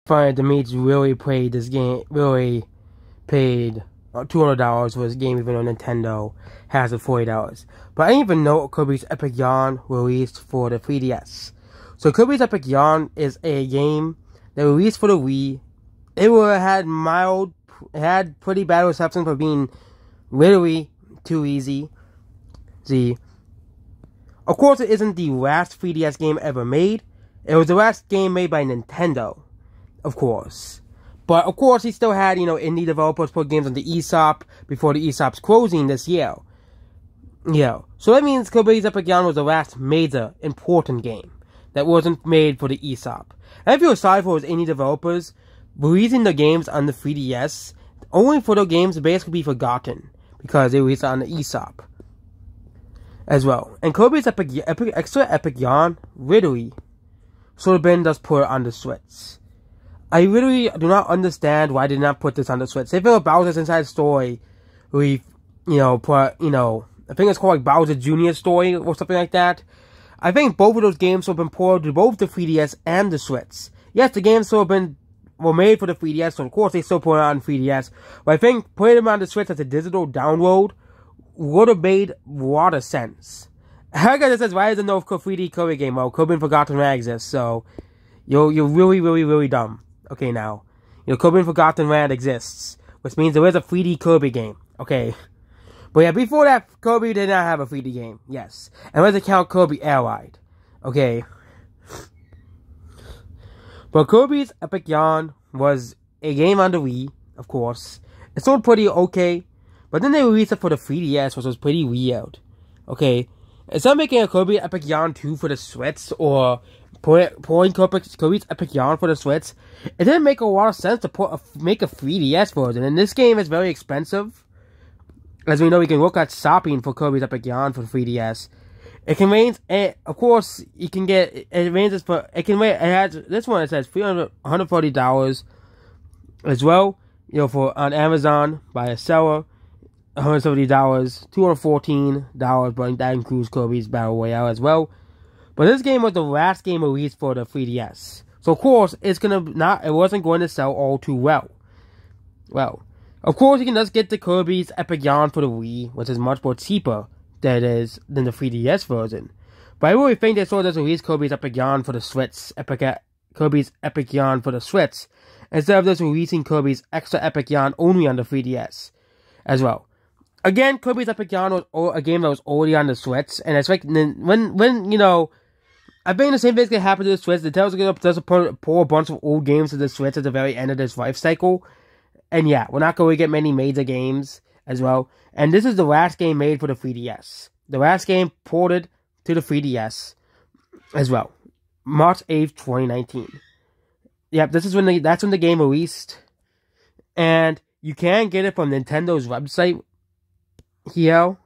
Find the mates really played this game, really paid $200 for this game, even though Nintendo has it $40. But I didn't even know Kirby's Epic Yarn released for the 3DS. So Kirby's Epic Yarn is a game that released for the Wii. It had pretty bad reception for being literally too easy. See, of course, it isn't the last 3DS game ever made. It was the last game made by Nintendo, of course. But, of course, he still had, indie developers put games on the eShop before the eShop's closing this year. So that means Kirby's Epic Yarn was the last major, important game that wasn't made for the eShop. And I feel sorry for those indie developers releasing the games on the 3DS, only for the games to basically be forgotten, because they released it on the eShop as well. And Kirby's Extra Epic Yarn literally should have been just put on the Switch. I really do not understand why they did not put this on the Switch. If it was Bowser's Inside Story, I think it's called like Bowser Jr. Story or something like that. I think both of those games would have been ported to both the 3DS and the Switch. Yes, the games were made for the 3DS, so of course they still put it on 3DS. But I think putting them on the Switch as a digital download would have made a lot of sense. I guess it says, why isn't no 3D Kirby game? Well, Kirby Forgotten Land exists, so you're really, really, really dumb. Okay, now. Kirby Forgotten Land exists, which means there is a 3D Kirby game. Okay. But yeah, before that, Kirby did not have a 3D game. Yes. And let's count Kirby Air Ride. Okay. But Kirby's Epic Yarn was a game on the Wii, of course. It sold pretty okay. But then they released it for the 3DS, which was pretty weird. Okay. Instead of making a Kirby Epic Yarn 2 for the Switch, or pulling Kirby's Epic Yarn for the Switch, it didn't make a lot of sense to make a 3DS version. And this game is very expensive. As we know, we can look at shopping for Kirby's Epic Yarn for 3DS. It of course, you can get, it ranges for, it has, this one it says $140 as well, on Amazon by a seller. $170, $214, but that includes Kirby's Battle Royale as well. But this game was the last game released for the 3DS. So of course, it wasn't going to sell all too well. Well, of course you can just get the Kirby's Epic Yarn for the Wii, which is much more cheaper than the 3DS version. But I really think they should just release Kirby's Epic Yarn for the Switch, Kirby's Epic Yarn for the Switch, instead of just releasing Kirby's Extra Epic Yarn only on the 3DS as well. Again, Kirby's Epic Yarn was a game that was already on the Switch, and it's like, I think the same thing is going to happen to the Switch. Nintendo's going to pour a bunch of old games to the Switch at the very end of this life cycle. And yeah, we're not going to get many major games as well. And this is the last game made for the 3DS. The last game ported to the 3DS as well. March 8th, 2019. Yep, that's when the game released. And you can get it from Nintendo's website. Here.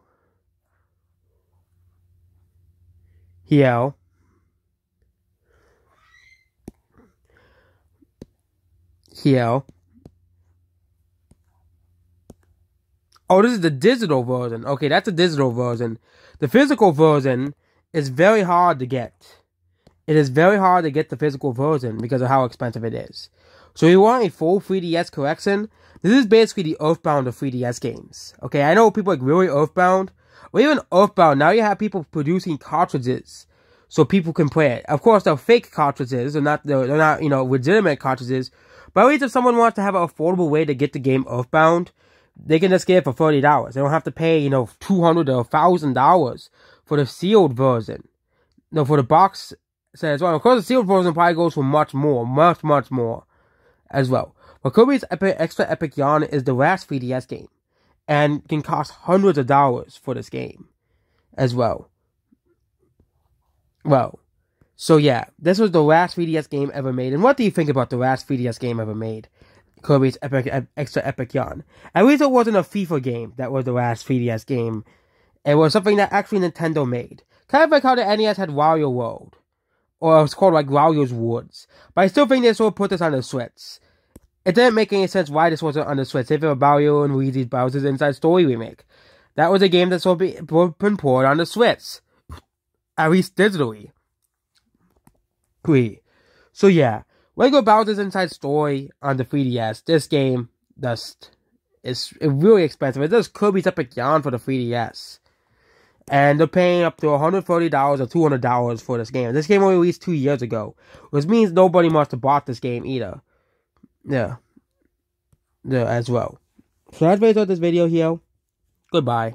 Oh, this is the digital version. Okay, that's the digital version. The physical version is very hard to get. It is very hard to get the physical version because of how expensive it is. So you want a full 3DS collection? This is basically the Earthbound of 3DS games. Okay, I know people like really Earthbound. Or even Earthbound, now you have people producing cartridges so people can play it. Of course, they're fake cartridges. They're not legitimate cartridges. But at least if someone wants to have an affordable way to get the game Earthbound, they can just get it for $30. They don't have to pay, $200 or $1,000 for the sealed version. No, for the box set as well. Of course, the sealed version probably goes for much more as well. But Kirby's Extra Epic Yarn is the last 3DS game, and can cost hundreds of dollars for this game as well. Well, so yeah, this was the last 3DS game ever made. And what do you think about the last 3DS game ever made? Kirby's Extra Epic Yarn. At least it wasn't a FIFA game that was the last 3DS game. It was something that actually Nintendo made. Kind of like how the NES had Wario World. Or it was called like Wario's Woods. But I still think they should have put this on the Switch. It didn't make any sense why this wasn't on the Switch. If it was Wario and Luigi's Bowser's Inside Story remake. That was a game that should have been ported on the Switch. At least digitally. So yeah. Lego Bowser's Inside Story on the 3DS. This game is really expensive. It does Kirby's Epic Yarn for the 3DS. And they're paying up to $130 or $200 for this game. This game was released 2 years ago, which means nobody must have bought this game either. Yeah, as well. So that's the end of this video here. Goodbye.